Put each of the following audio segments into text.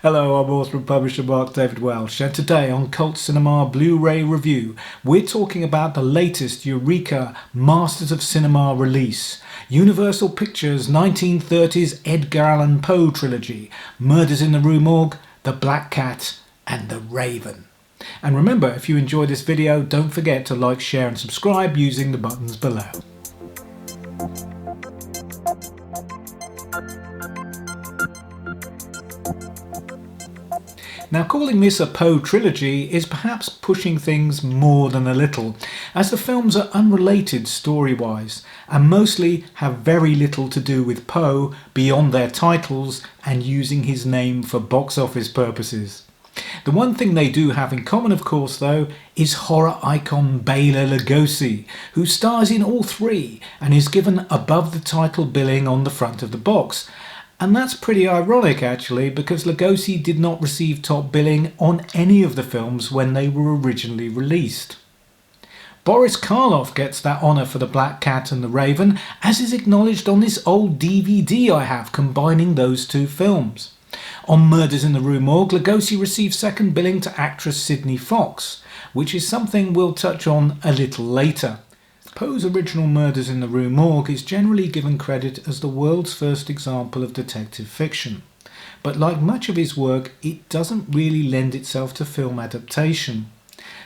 Hello, I'm author and publisher Mark David Welsh, and today on Cult Cinema Blu-ray Review, we're talking about the latest Eureka Masters of Cinema release, Universal Pictures 1930s Edgar Allan Poe Trilogy, Murders in the Rue Morgue, The Black Cat and The Raven. And remember, if you enjoy this video, don't forget to like, share and subscribe using the buttons below. Now, calling this a Poe trilogy is perhaps pushing things more than a little, as the films are unrelated story-wise and mostly have very little to do with Poe beyond their titles and using his name for box office purposes. The one thing they do have in common, of course, though, is horror icon Bela Lugosi, who stars in all three and is given above the title billing on the front of the box. And that's pretty ironic actually, because Lugosi did not receive top billing on any of the films when they were originally released. Boris Karloff gets that honour for The Black Cat and The Raven, as is acknowledged on this old DVD I have combining those two films. On Murders in the Rue Morgue, Lugosi received second billing to actress Sydney Fox, which is something we'll touch on a little later. Poe's original Murders in the Rue Morgue is generally given credit as the world's first example of detective fiction, but like much of his work, it doesn't really lend itself to film adaptation.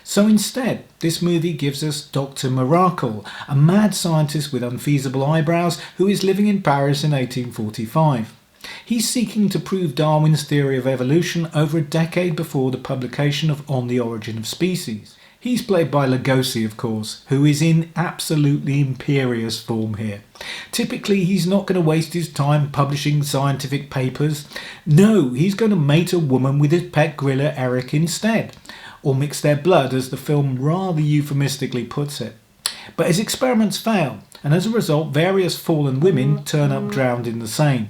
So instead, this movie gives us Dr. Miracle, a mad scientist with unfeasible eyebrows who is living in Paris in 1845. He's seeking to prove Darwin's theory of evolution over a decade before the publication of On the Origin of Species. He's played by Lugosi, of course, who is in absolutely imperious form here. Typically, he's not going to waste his time publishing scientific papers. No, he's going to mate a woman with his pet gorilla Eric instead, or mix their blood, as the film rather euphemistically puts it. But his experiments fail, and as a result, various fallen women turn up drowned in the Seine.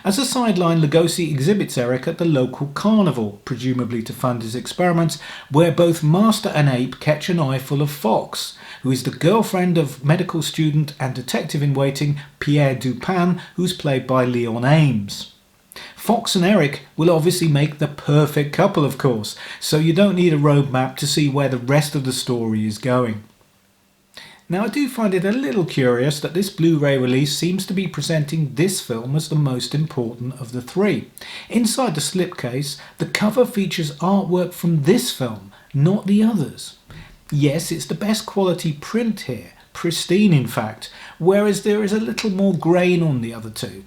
As a sideline, Lugosi exhibits Eric at the local carnival, presumably to fund his experiments, where both master and ape catch an eyeful of Fox, who is the girlfriend of medical student and detective-in-waiting Pierre Dupin, who's played by Leon Ames. Fox and Eric will obviously make the perfect couple, of course, so you don't need a roadmap to see where the rest of the story is going. Now, I do find it a little curious that this Blu-ray release seems to be presenting this film as the most important of the three. Inside the slipcase, the cover features artwork from this film, not the others. Yes, it's the best quality print here, pristine in fact, whereas there is a little more grain on the other two.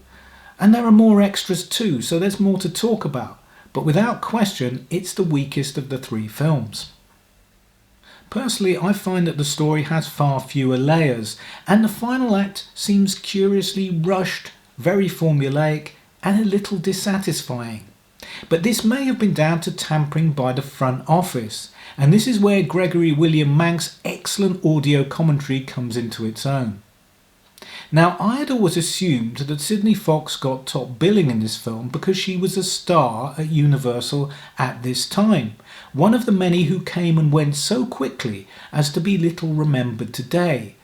And there are more extras too, so there's more to talk about, but without question, it's the weakest of the three films. Personally, I find that the story has far fewer layers, and the final act seems curiously rushed, very formulaic, and a little dissatisfying. But this may have been down to tampering by the front office, and this is where Gregory William Manx's excellent audio commentary comes into its own. Now, I had always assumed that Sydney Fox got top billing in this film because she was a star at Universal at this time, one of the many who came and went so quickly as to be little remembered today.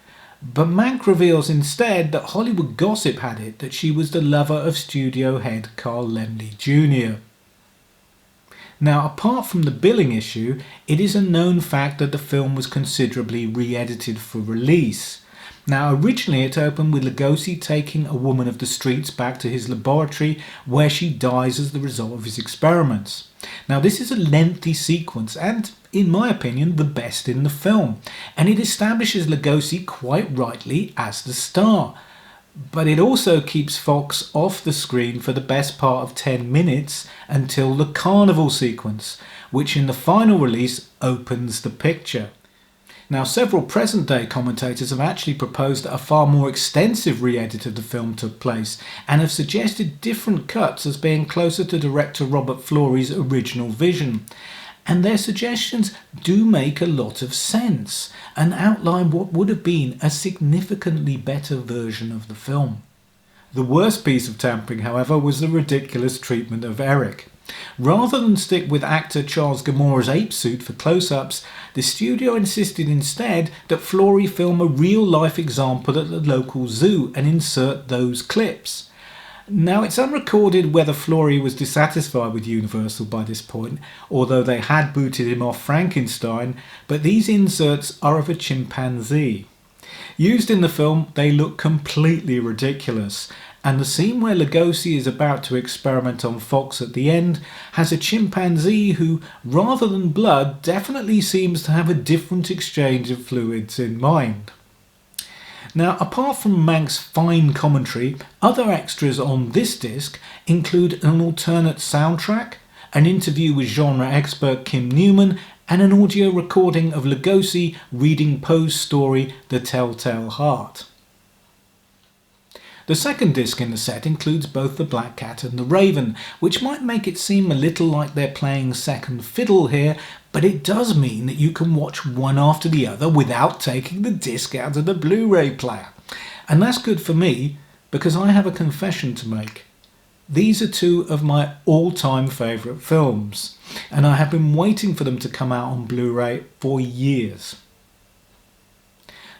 But Manx reveals instead that Hollywood gossip had it that she was the lover of studio head Carl Laemmle Jr. Now, apart from the billing issue, it is a known fact that the film was considerably re-edited for release. Now, originally it opened with Lugosi taking a woman of the streets back to his laboratory, where she dies as the result of his experiments. Now, this is a lengthy sequence and, in my opinion, the best in the film, and it establishes Lugosi quite rightly as the star. But it also keeps Fox off the screen for the best part of 10 minutes until the carnival sequence, which in the final release opens the picture. Now, several present-day commentators have actually proposed that a far more extensive re-edit of the film took place and have suggested different cuts as being closer to director Robert Florey's original vision. And their suggestions do make a lot of sense and outline what would have been a significantly better version of the film. The worst piece of tampering, however, was the ridiculous treatment of Eric. Rather than stick with actor Charles Gamora's ape suit for close-ups, the studio insisted instead that Florey film a real-life example at the local zoo and insert those clips. Now, it's unrecorded whether Flory was dissatisfied with Universal by this point, although they had booted him off Frankenstein, but these inserts are of a chimpanzee. Used in the film, they look completely ridiculous, and the scene where Lugosi is about to experiment on Fox at the end has a chimpanzee who, rather than blood, definitely seems to have a different exchange of fluids in mind. Now, apart from Mank's fine commentary, other extras on this disc include an alternate soundtrack, an interview with genre expert Kim Newman, and an audio recording of Lugosi reading Poe's story The Telltale Heart. The second disc in the set includes both the Black Cat and the Raven, which might make it seem a little like they're playing second fiddle here, but it does mean that you can watch one after the other without taking the disc out of the Blu-ray player. And that's good for me, because I have a confession to make. These are two of my all-time favourite films, and I have been waiting for them to come out on Blu-ray for years.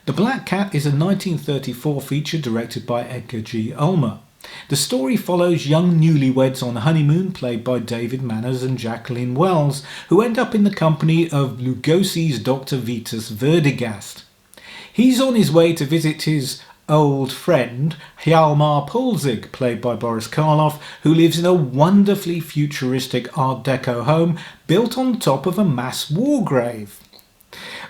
The Black Cat is a 1934 feature directed by Edgar G. Ulmer. The story follows young newlyweds on honeymoon played by David Manners and Jacqueline Wells, who end up in the company of Lugosi's Dr. Vitus Verdigast. He's on his way to visit his old friend Hjalmar Pulzig, played by Boris Karloff, who lives in a wonderfully futuristic Art Deco home built on top of a mass war grave.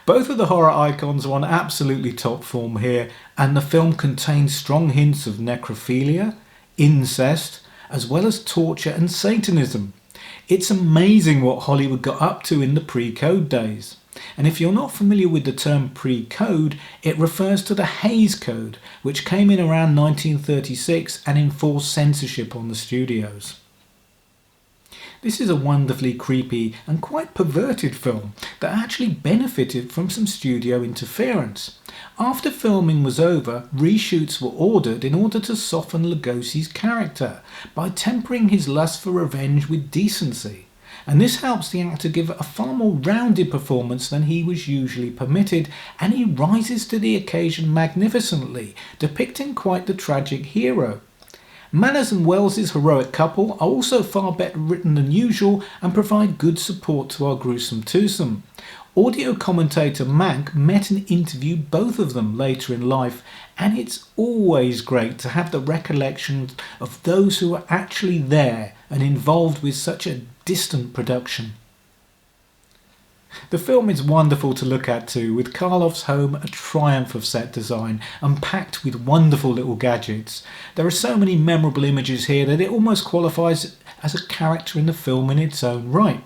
Both of the horror icons are on absolutely top form here, and the film contains strong hints of necrophilia, incest, as well as torture and Satanism. It's amazing what Hollywood got up to in the pre-code days. And if you're not familiar with the term pre-code, it refers to the Hays Code, which came in around 1936 and enforced censorship on the studios. This is a wonderfully creepy and quite perverted film that actually benefited from some studio interference. After filming was over, reshoots were ordered in order to soften Lugosi's character by tempering his lust for revenge with decency. And this helps the actor give a far more rounded performance than he was usually permitted, and he rises to the occasion magnificently, depicting quite the tragic hero. Manners and Wells's heroic couple are also far better written than usual and provide good support to our gruesome twosome. Audio commentator Mank met and interviewed both of them later in life, and it's always great to have the recollection of those who are actually there and involved with such a distant production. The film is wonderful to look at too, with Karloff's home a triumph of set design and packed with wonderful little gadgets. There are so many memorable images here that it almost qualifies as a character in the film in its own right.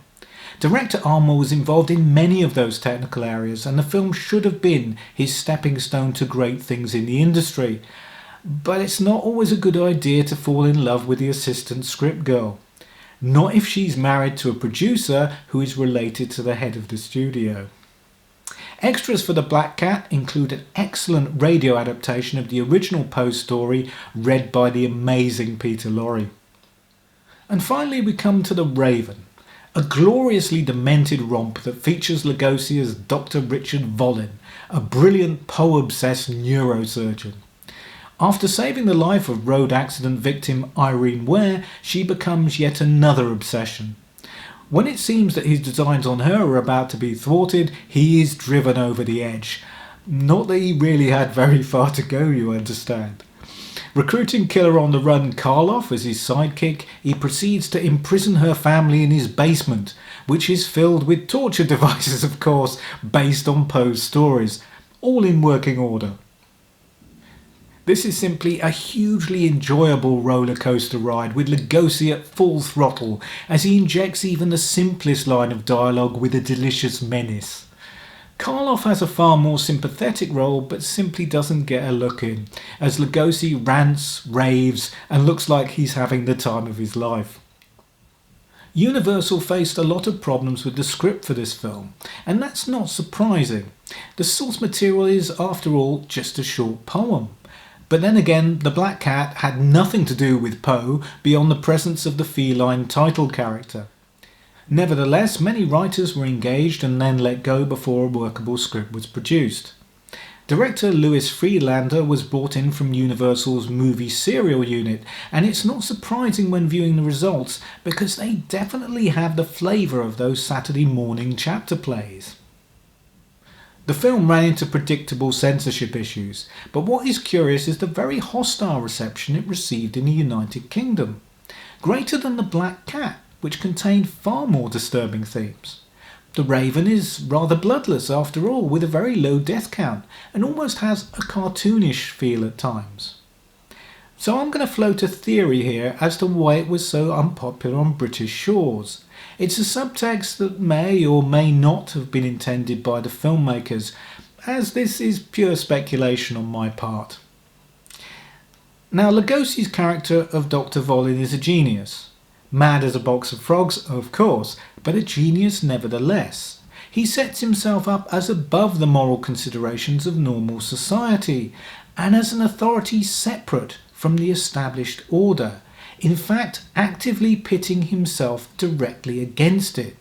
Director Ulmer was involved in many of those technical areas, and the film should have been his stepping stone to great things in the industry. But it's not always a good idea to fall in love with the assistant script girl. Not if she's married to a producer who is related to the head of the studio. Extras for the Black Cat include an excellent radio adaptation of the original Poe story read by the amazing Peter Lorre. And finally we come to The Raven, a gloriously demented romp that features Lugosi as Dr. Richard Volin, a brilliant Poe-obsessed neurosurgeon. After saving the life of road accident victim Irene Ware, she becomes yet another obsession. When it seems that his designs on her are about to be thwarted, he is driven over the edge. Not that he really had very far to go, you understand. Recruiting killer on the run Karloff as his sidekick, he proceeds to imprison her family in his basement, which is filled with torture devices, of course, based on Poe's stories, all in working order. This is simply a hugely enjoyable roller coaster ride with Lugosi at full throttle as he injects even the simplest line of dialogue with a delicious menace. Karloff has a far more sympathetic role but simply doesn't get a look in, as Lugosi rants, raves and looks like he's having the time of his life. Universal faced a lot of problems with the script for this film, and that's not surprising. The source material is, after all, just a short poem. But then again, The Black Cat had nothing to do with Poe beyond the presence of the feline title character. Nevertheless, many writers were engaged and then let go before a workable script was produced. Director Louis Friedlander was brought in from Universal's movie serial unit, and it's not surprising when viewing the results because they definitely have the flavour of those Saturday morning chapter plays. The film ran into predictable censorship issues, but what is curious is the very hostile reception it received in the United Kingdom. Greater than The Black Cat, which contained far more disturbing themes. The Raven is rather bloodless after all, with a very low death count, and almost has a cartoonish feel at times. So I'm going to float a theory here as to why it was so unpopular on British shores. It's a subtext that may or may not have been intended by the filmmakers, as this is pure speculation on my part. Now, Lugosi's character of Dr. Volin is a genius. Mad as a box of frogs, of course, but a genius nevertheless. He sets himself up as above the moral considerations of normal society, and as an authority separate from the established order, in fact actively pitting himself directly against it.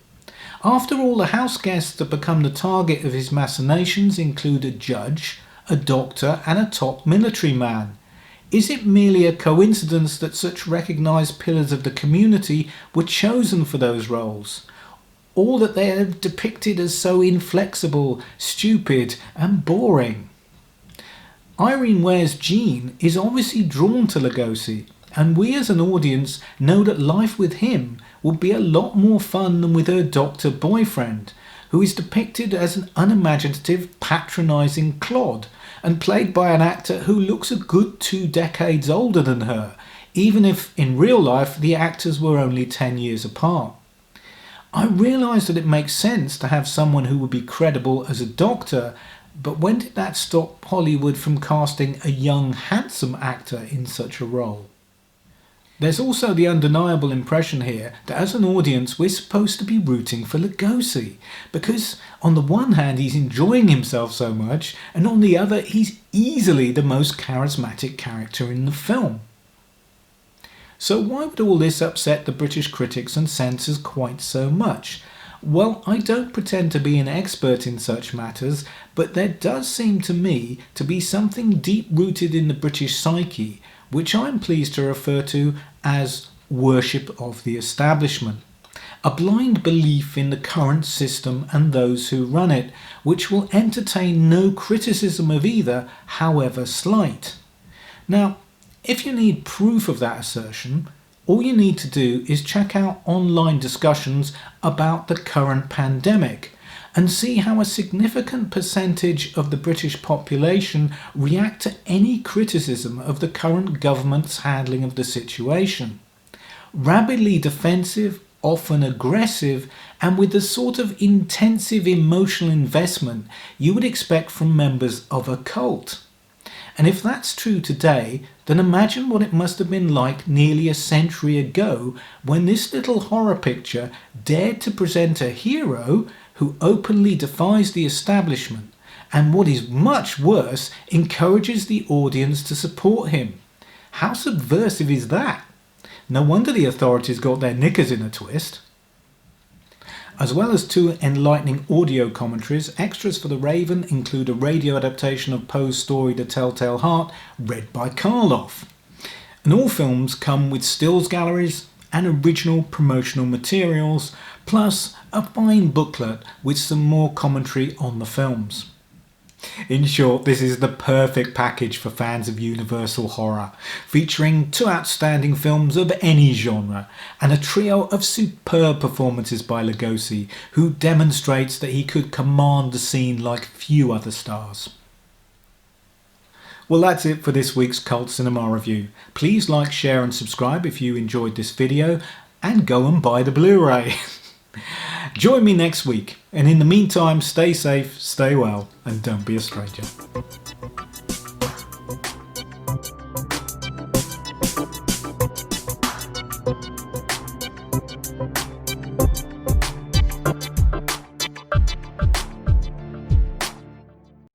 After all, the house guests that become the target of his machinations include a judge, a doctor and a top military man. Is it merely a coincidence that such recognised pillars of the community were chosen for those roles? Or that they are depicted as so inflexible, stupid and boring? Irene Ware's Jean is obviously drawn to Lugosi, and we as an audience know that life with him will be a lot more fun than with her doctor boyfriend, who is depicted as an unimaginative, patronising clod, and played by an actor who looks a good 2 decades older than her, even if in real life the actors were only 10 years apart. I realise that it makes sense to have someone who would be credible as a doctor, but when did that stop Hollywood from casting a young, handsome actor in such a role? There's also the undeniable impression here that as an audience we're supposed to be rooting for Lugosi, because on the one hand he's enjoying himself so much, and on the other he's easily the most charismatic character in the film. So why would all this upset the British critics and censors quite so much? Well, I don't pretend to be an expert in such matters, but there does seem to me to be something deep-rooted in the British psyche, which I'm pleased to refer to as worship of the establishment. A blind belief in the current system and those who run it, which will entertain no criticism of either, however slight. Now, if you need proof of that assertion, all you need to do is check out online discussions about the current pandemic and see how a significant percentage of the British population react to any criticism of the current government's handling of the situation. Rabidly defensive, often aggressive, and with the sort of intensive emotional investment you would expect from members of a cult. And if that's true today, then imagine what it must have been like nearly a century ago when this little horror picture dared to present a hero who openly defies the establishment, and what is much worse, encourages the audience to support him. How subversive is that? No wonder the authorities got their knickers in a twist. As well as 2 enlightening audio commentaries, extras for The Raven include a radio adaptation of Poe's story The Telltale Heart, read by Karloff. And all films come with stills galleries and original promotional materials, plus a fine booklet with some more commentary on the films. In short, this is the perfect package for fans of Universal horror, featuring 2 outstanding films of any genre and a trio of superb performances by Lugosi, who demonstrates that he could command the scene like few other stars. Well, that's it for this week's Cult Cinema Review. Please like, share and subscribe if you enjoyed this video, and go and buy the Blu-ray. Join me next week, and in the meantime, stay safe, stay well, and don't be a stranger.